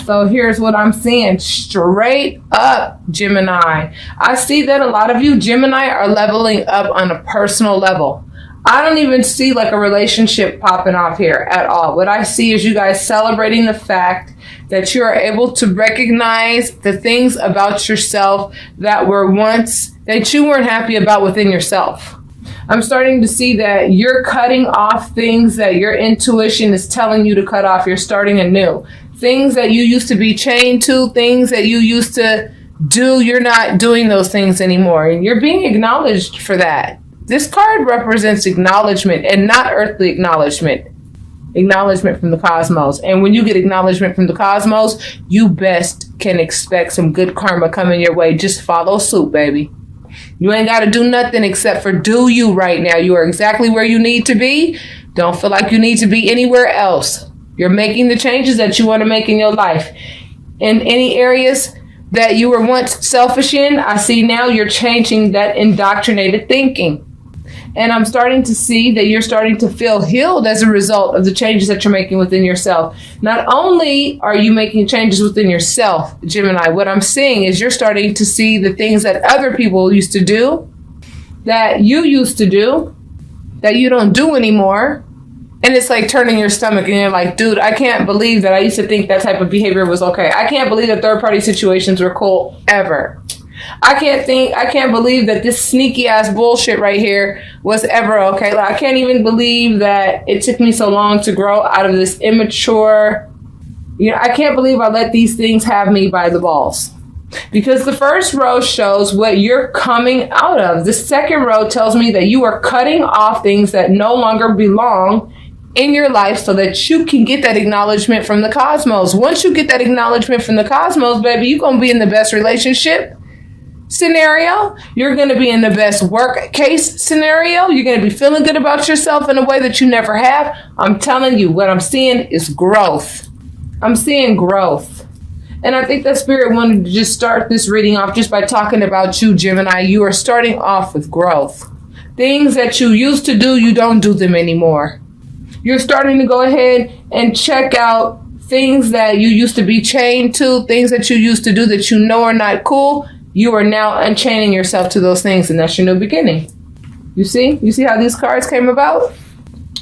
So here's what I'm seeing straight up, Gemini. I see that a lot of you Gemini are leveling up on a personal level. I don't even see like a relationship popping off here at all. What I see is you guys celebrating the fact that you are able to recognize the things about yourself that were once that you weren't happy about within yourself. I'm starting to see that you're cutting off things that your intuition is telling you to cut off. You're starting anew. Things that you used to be chained to, things that you used to do, you're not doing those things anymore. And you're being acknowledged for that. This card represents acknowledgement and not earthly acknowledgement. Acknowledgement from the cosmos. And when you get acknowledgement from the cosmos, you best can expect some good karma coming your way. Just follow suit, baby. You ain't got to do nothing except for do you right now. You are exactly where you need to be. Don't feel like you need to be anywhere else. You're making the changes that you want to make in your life. In any areas that you were once selfish in, I see now you're changing that indoctrinated thinking. And I'm starting to see that you're starting to feel healed as a result of the changes that you're making within yourself. Not only are you making changes within yourself, Gemini, what I'm seeing is you're starting to see the things that other people used to do, that you used to do, that you don't do anymore. And it's like turning your stomach and you're like, dude, I can't believe that I used to think that type of behavior was okay. I can't believe that third-party situations were cool ever. I can't believe that this sneaky ass bullshit right here was ever okay. Like, I can't even believe that it took me so long to grow out of this immature, I can't believe I let these things have me by the balls. Because the first row shows what you're coming out of. The second row tells me that you are cutting off things that no longer belong in your life so that you can get that acknowledgement from the cosmos. Once you get that acknowledgement from the cosmos, baby, you're going to be in the best relationship scenario. You're going to be in the best work case scenario. You're going to be feeling good about yourself in a way that you never have. I'm telling you, what I'm seeing is growth. I'm seeing growth. And I think that Spirit wanted to just start this reading off just by talking about you, Gemini. You are starting off with growth. Things that you used to do, you don't do them anymore. You're starting to go ahead and check out things that you used to be chained to, things that you used to do that you know are not cool. You are now unchaining yourself to those things, and that's your new beginning. You see? You see how these cards came about?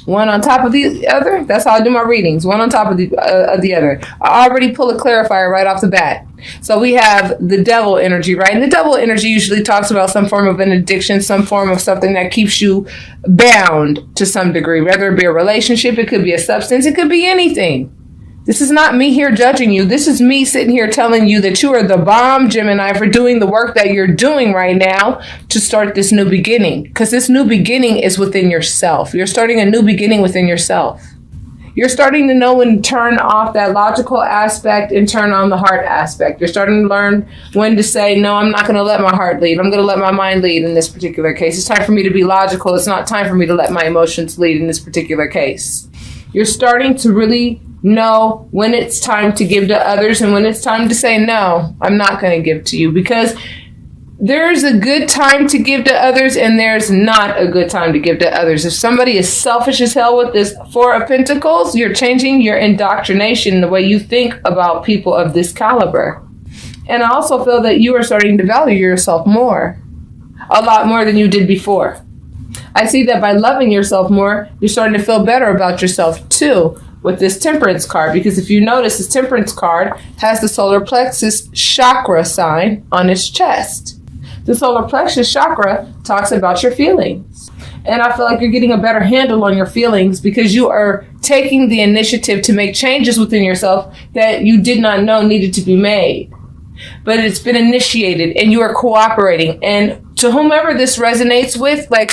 One on top of the other? That's how I do my readings. One on top of the other. I already pull a clarifier right off the bat. So we have the devil energy, right? And the devil energy usually talks about some form of an addiction, some form of something that keeps you bound to some degree. Whether it be a relationship, it could be a substance, it could be anything. This is not me here judging you. This is me sitting here telling you that you are the bomb, Gemini, for doing the work that you're doing right now to start this new beginning. Because this new beginning is within yourself. You're starting a new beginning within yourself. You're starting to know when to turn off that logical aspect and turn on the heart aspect. You're starting to learn when to say, no, I'm not going to let my heart lead. I'm going to let my mind lead in this particular case. It's time for me to be logical. It's not time for me to let my emotions lead in this particular case. You're starting to really know when it's time to give to others and when it's time to say, no, I'm not going to give to you. Because there's a good time to give to others and there's not a good time to give to others. If somebody is selfish as hell with this Four of Pentacles, you're changing your indoctrination, the way you think about people of this caliber. And I also feel that you are starting to value yourself more, a lot more than you did before. I see that by loving yourself more, you're starting to feel better about yourself too with this Temperance card. Because if you notice, this Temperance card has the solar plexus chakra sign on its chest. The solar plexus chakra talks about your feelings. And I feel like you're getting a better handle on your feelings because you are taking the initiative to make changes within yourself that you did not know needed to be made. But it's been initiated and you are cooperating. And to whomever this resonates with, like,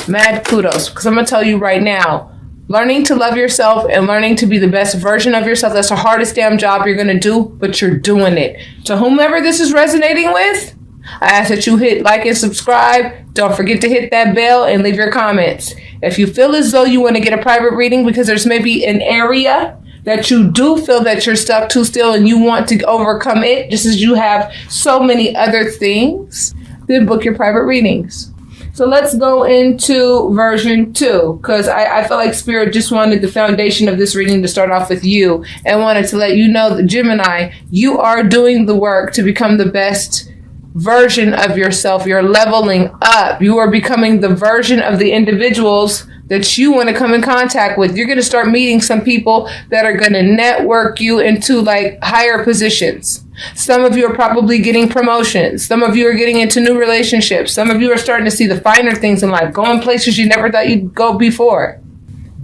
mad kudos. Because I'm going to tell you right now, learning to love yourself and learning to be the best version of yourself, that's the hardest damn job you're going to do, but you're doing it. To whomever this is resonating with, I ask that you hit like and subscribe. Don't forget to hit that bell and leave your comments. If you feel as though you want to get a private reading because there's maybe an area that you do feel that you're stuck to still and you want to overcome it, just as you have so many other things, then book your private readings. So let's go into version 2, because I feel like Spirit just wanted the foundation of this reading to start off with you and wanted to let you know that, Gemini, you are doing the work to become the best version of yourself. You're leveling up. You are becoming the version of the individuals that you want to come in contact with. You're going to start meeting some people that are going to network you into like higher positions. Some of you are probably getting promotions. Some of you are getting into new relationships. Some of you are starting to see the finer things in life, going places you never thought you'd go before.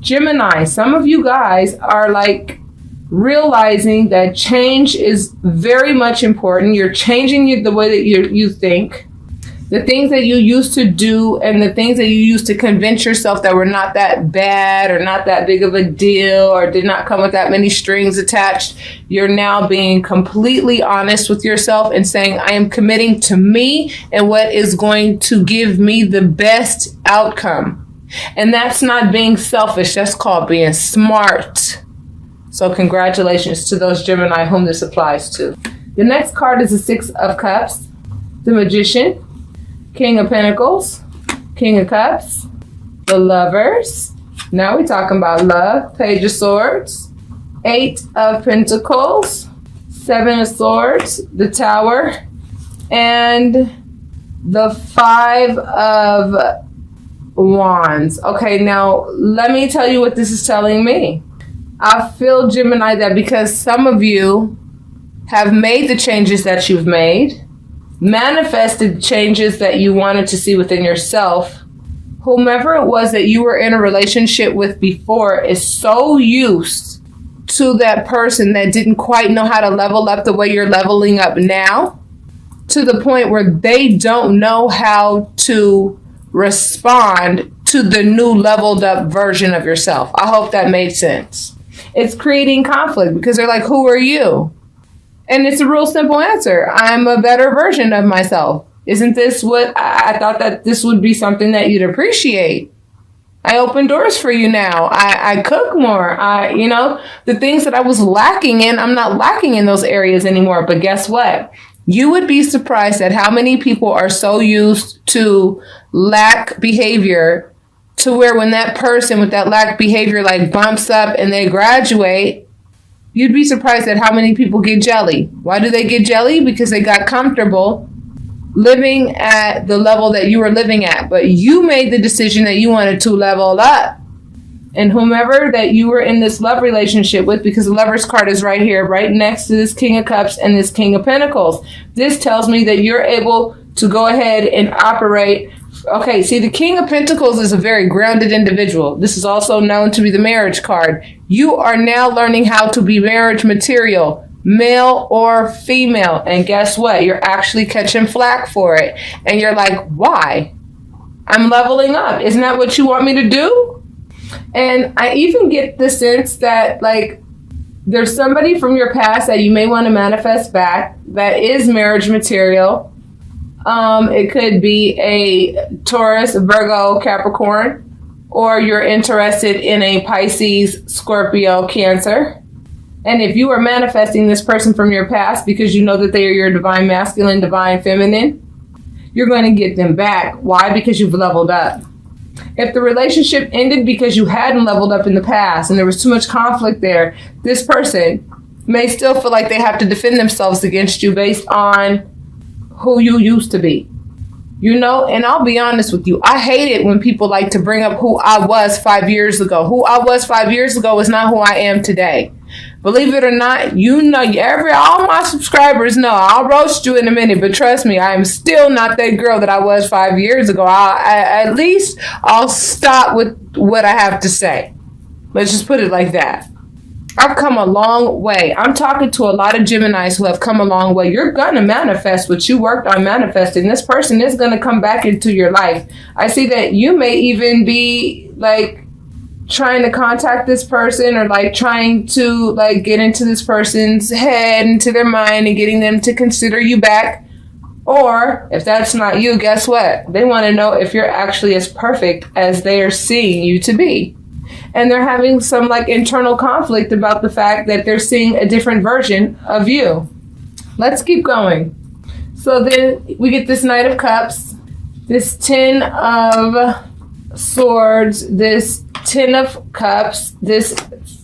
Gemini, some of you guys are like realizing that change is very much important. You're changing the way that you think. The things that you used to do and the things that you used to convince yourself that were not that bad or not that big of a deal or did not come with that many strings attached, you're now being completely honest with yourself and saying, I am committing to me and what is going to give me the best outcome. And that's not being selfish. That's called being smart. So congratulations to those Gemini whom this applies to. The next card is the 6 of Cups, the Magician, King of Pentacles, King of Cups, the Lovers. Now we're talking about love. Page of Swords, 8 of Pentacles, 7 of Swords, the Tower, and the 5 of Wands. Okay, now let me tell you what this is telling me. I feel, Gemini, that because some of you have made the changes that you've made, manifested changes that you wanted to see within yourself, whomever it was that you were in a relationship with before is so used to that person that didn't quite know how to level up the way you're leveling up now, to the point where they don't know how to respond to the new leveled up version of yourself. I hope that made sense. It's creating conflict because they're like, who are you? And it's a real simple answer. I'm a better version of myself. Isn't this what I thought that this would be something that you'd appreciate? I open doors for you now. I cook more. The things that I was lacking in, I'm not lacking in those areas anymore. But guess what? You would be surprised at how many people are so used to lack behavior to where when that person with that lack behavior like bumps up and they graduate, you'd be surprised at how many people get jelly. Why do they get jelly? Because they got comfortable living at the level that you were living at. But you made the decision that you wanted to level up. And whomever that you were in this love relationship with, because the Lover's card is right here, right next to this King of Cups and this King of Pentacles. This tells me that you're able to go ahead and operate. Okay, see, the King of Pentacles is a very grounded individual. This is also known to be the marriage card. You are now learning how to be marriage material, male or female. And guess what? You're actually catching flack for it. And you're like, why? I'm leveling up. Isn't that what you want me to do? And I even get the sense that, like, there's somebody from your past that you may want to manifest back that is marriage material. It could be a Taurus, Virgo, Capricorn, or you're interested in a Pisces, Scorpio, Cancer. And if you are manifesting this person from your past because you know that they are your divine masculine, divine feminine, you're going to get them back. Why? Because you've leveled up. If the relationship ended because you hadn't leveled up in the past and there was too much conflict there, this person may still feel like they have to defend themselves against you based on who you used to be. And I'll be honest with you, I hate it when people like to bring up who I was 5 years ago. Who I was 5 years ago is not who I am today. Believe it or not, all my subscribers know, I'll roast you in a minute, but trust me, I am still not that girl that I was 5 years ago. At least I'll stop with what I have to say. Let's just put it like that. I've come a long way. I'm talking to a lot of Geminis who have come a long way. You're going to manifest what you worked on manifesting. This person is going to come back into your life. I see that you may even be like trying to contact this person or like trying to like get into this person's head, into their mind and getting them to consider you back. Or if that's not you, guess what? They want to know if you're actually as perfect as they are seeing you to be. And they're having some like internal conflict about the fact that they're seeing a different version of you. Let's keep going. So then we get this Knight of Cups, this 10 of Swords, this 10 of Cups, this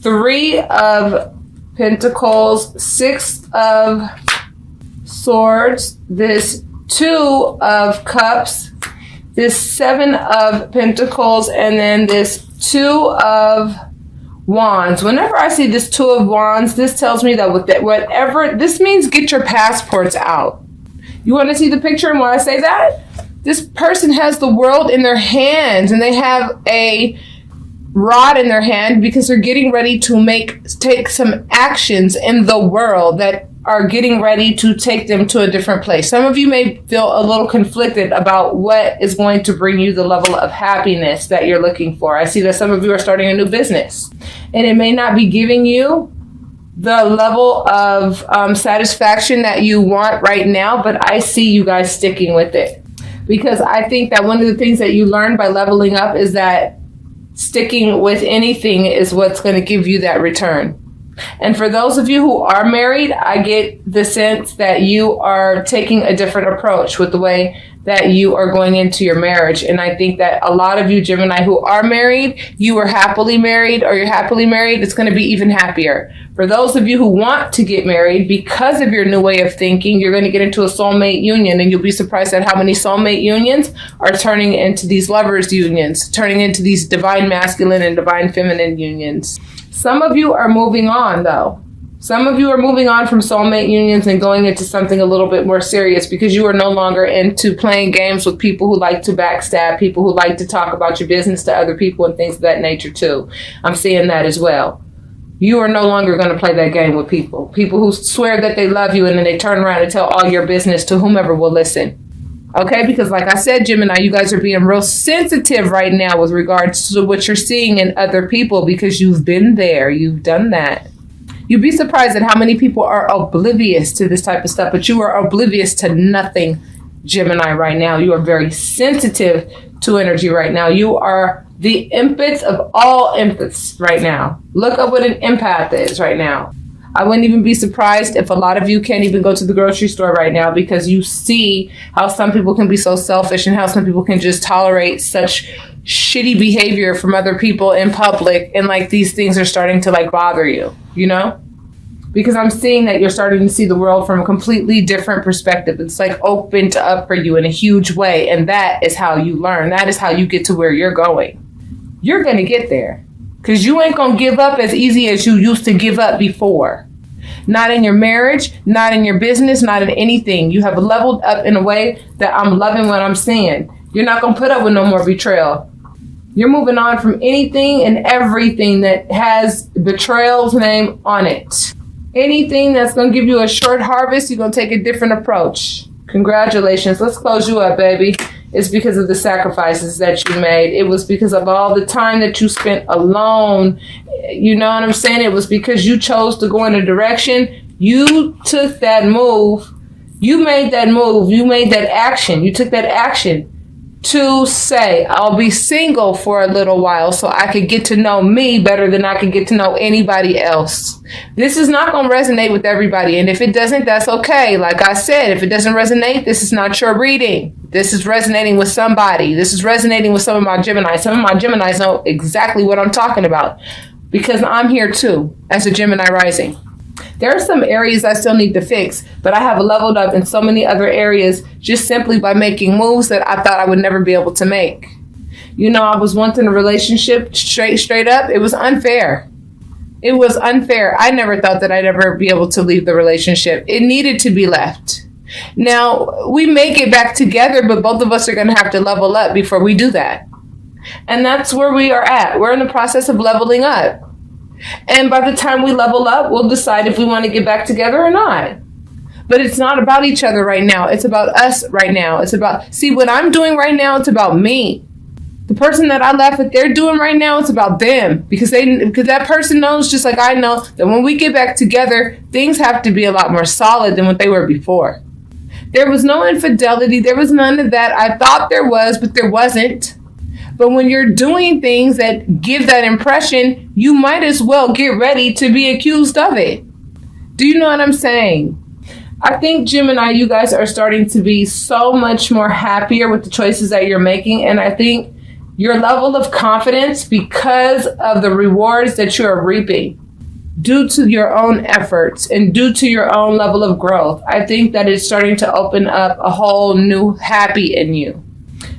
3 of Pentacles, 6 of Swords, this 2 of Cups, this 7 of Pentacles, and then this 2 of Wands. Whenever I see this 2 of Wands, this tells me that whatever, this means get your passports out. You want to see the picture and why I say that? This person has the world in their hands and they have a rod in their hand because they're getting ready to take some actions in the world that are getting ready to take them to a different place. Some of you may feel a little conflicted about what is going to bring you the level of happiness that you're looking for. I see that some of you are starting a new business and it may not be giving you the level of satisfaction that you want right now, but I see you guys sticking with it. Because I think that one of the things that you learn by leveling up is that sticking with anything is what's going to give you that return. And for those of you who are married, I get the sense that you are taking a different approach with the way that you are going into your marriage. And I think that a lot of you Gemini who are married, you are happily married or you're happily married, it's going to be even happier. For those of you who want to get married, because of your new way of thinking, you're going to get into a soulmate union, and you'll be surprised at how many soulmate unions are turning into these lovers unions, turning into these divine masculine and divine feminine unions. Some of you are moving on, though. Some of you are moving on from soulmate unions and going into something a little bit more serious because you are no longer into playing games with people who like to backstab, people who like to talk about your business to other people and things of that nature too. I'm seeing that as well. You are no longer going to play that game with people who swear that they love you and then they turn around and tell all your business to whomever will listen. Okay, because like I said, Gemini, you guys are being real sensitive right now with regards to what you're seeing in other people because you've been there, you've done that. You'd be surprised at how many people are oblivious to this type of stuff, but you are oblivious to nothing, Gemini, right now. You are very sensitive to energy right now. You are the empath of all empaths right now. Look up what an empath is right now. I wouldn't even be surprised if a lot of you can't even go to the grocery store right now because you see how some people can be so selfish and how some people can just tolerate such shitty behavior from other people in public, and like these things are starting to like bother you, you know? Because I'm seeing that you're starting to see the world from a completely different perspective. It's like opened up for you in a huge way, and that is how you learn. That is how you get to where you're going. You're going to get there because you ain't going to give up as easy as you used to give up before. Not in your marriage, not in your business, not in anything. You have leveled up in a way that I'm loving what I'm seeing. You're not going to put up with no more betrayal. You're moving on from anything and everything that has betrayal's name on it. Anything that's going to give you a short harvest, you're going to take a different approach. Congratulations. Let's close you up, baby. It's because of the sacrifices that you made. It was because of all the time that you spent alone. You know what I'm saying? It was because you chose to go in a direction. You took that move. You made that move. You made that action. You took that action to say, I'll be single for a little while so I could get to know me better than I could get to know anybody else. This is not going to resonate with everybody. And if it doesn't, that's okay. Like I said, if it doesn't resonate, this is not your reading. This is resonating with somebody. This is resonating with some of my Geminis. Some of my Geminis know exactly what I'm talking about because I'm here too as a Gemini rising. There are some areas I still need to fix, but I have leveled up in so many other areas just simply by making moves that I thought I would never be able to make. You know, I was once in a relationship straight up. It was unfair. It was unfair. I never thought that I'd ever be able to leave the relationship. It needed to be left. Now, we may get back together, but both of us are going to have to level up before we do that. And that's where we are at. We're in the process of leveling up. And by the time we level up, we'll decide if we want to get back together or not. But it's not about each other right now. It's about us right now. It's about, see, what I'm doing right now, it's about me. The person that I left with, they're doing right now, it's about them. Because that person knows, just like I know, that when we get back together, things have to be a lot more solid than what they were before. There was no infidelity. There was none of that. I thought there was, but there wasn't. But when you're doing things that give that impression, you might as well get ready to be accused of it. Do you know what I'm saying? I think, Gemini, you guys are starting to be so much more happier with the choices that you're making. And I think your level of confidence, because of the rewards that you are reaping due to your own efforts and due to your own level of growth, I think that it's starting to open up a whole new happy in you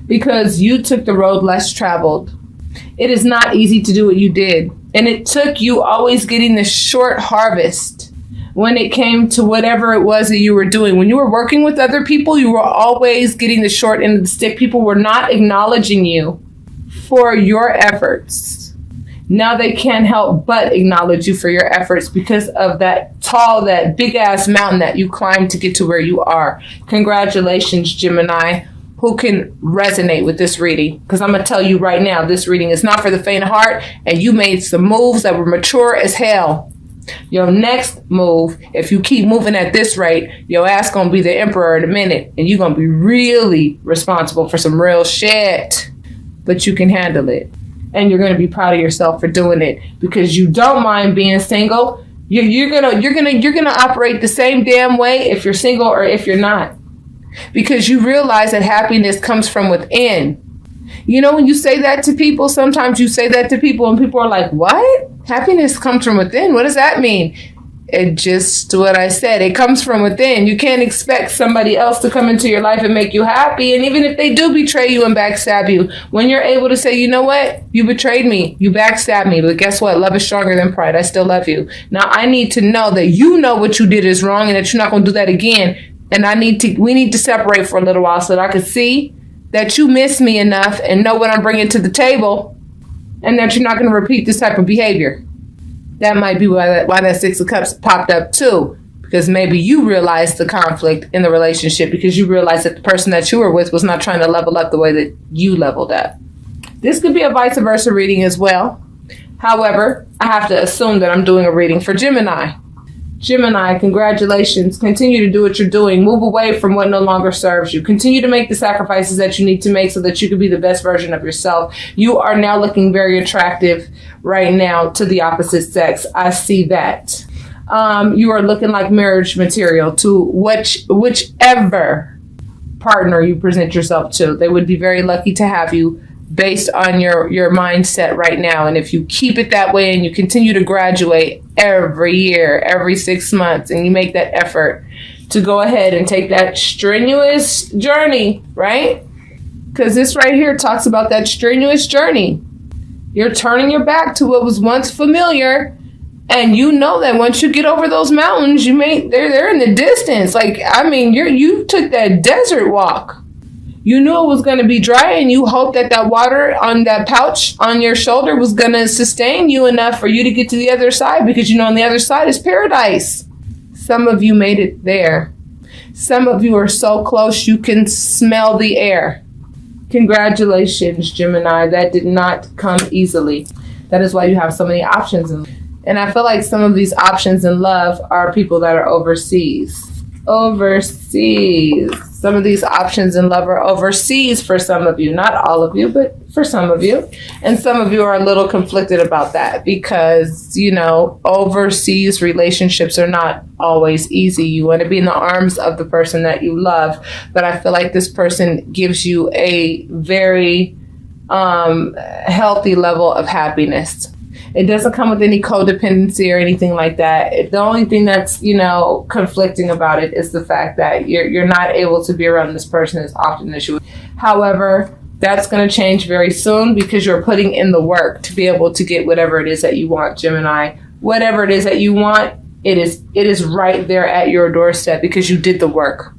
because you took the road less traveled. It is not easy to do what you did. And it took you always getting the short harvest when it came to whatever it was that you were doing. When you were working with other people, you were always getting the short end of the stick. People were not acknowledging you for your efforts. Now they can't help but acknowledge you for your efforts because of that big ass mountain that you climbed to get to where you are. Congratulations, Gemini, who can resonate with this reading. Because I'm going to tell you right now, this reading is not for the faint of heart, and you made some moves that were mature as hell. Your next move, if you keep moving at this rate, your ass going to be the emperor in a minute, and you're going to be really responsible for some real shit. But you can handle it. And you're going to be proud of yourself for doing it because you don't mind being single. You're gonna operate the same damn way if you're single or if you're not, because you realize that happiness comes from within. You know, when you say that to people, sometimes you say that to people and people are like, "What? Happiness comes from within? What does that mean?" It just what I said. It comes from within. You can't expect somebody else to come into your life and make you happy. And even if they do betray you and backstab you, when you're able to say, you know what? You betrayed me. You backstabbed me. But guess what? Love is stronger than pride. I still love you. Now I need to know that you know what you did is wrong and that you're not going to do that again. And we need to separate for a little while so that I can see that you miss me enough and know what I'm bringing to the table and that you're not going to repeat this type of behavior. That might be why that Six of Cups popped up too, because maybe you realized the conflict in the relationship because you realized that the person that you were with was not trying to level up the way that you leveled up. This could be a vice versa reading as well. However, I have to assume that I'm doing a reading for Gemini. Gemini, congratulations. Continue to do what you're doing. Move away from what no longer serves you. Continue to make the sacrifices that you need to make so that you can be the best version of yourself. You are now looking very attractive right now to the opposite sex. I see that. You are looking like marriage material to whichever partner you present yourself to. They would be very lucky to have you based on your mindset right now. And if you keep it that way and you continue to graduate every year, every 6 months, and you make that effort to go ahead and take that strenuous journey, right? Because this right here talks about that strenuous journey. You're turning your back to what was once familiar, and you know that once you get over those mountains, they're in the distance. Like, I mean, you took that desert walk. You knew it was going to be dry, and you hoped that water on that pouch on your shoulder was going to sustain you enough for you to get to the other side, because you know on the other side is paradise. Some of you made it there. Some of you are so close you can smell the air. Congratulations, Gemini. That did not come easily. That is why you have so many options. And I feel like some of these options in love are people that are overseas. Some of these options in love are overseas for some of you. Not all of you, but for some of you. And some of you are a little conflicted about that because, you know, overseas relationships are not always easy. You want to be in the arms of the person that you love. But I feel like this person gives you a very healthy level of happiness. It doesn't come with any codependency or anything like that. The only thing that's, you know, conflicting about it is the fact that you're not able to be around this person as often as you would. However, that's going to change very soon because you're putting in the work to be able to get whatever it is that you want, Gemini. Whatever it is that you want, it is right there at your doorstep because you did the work.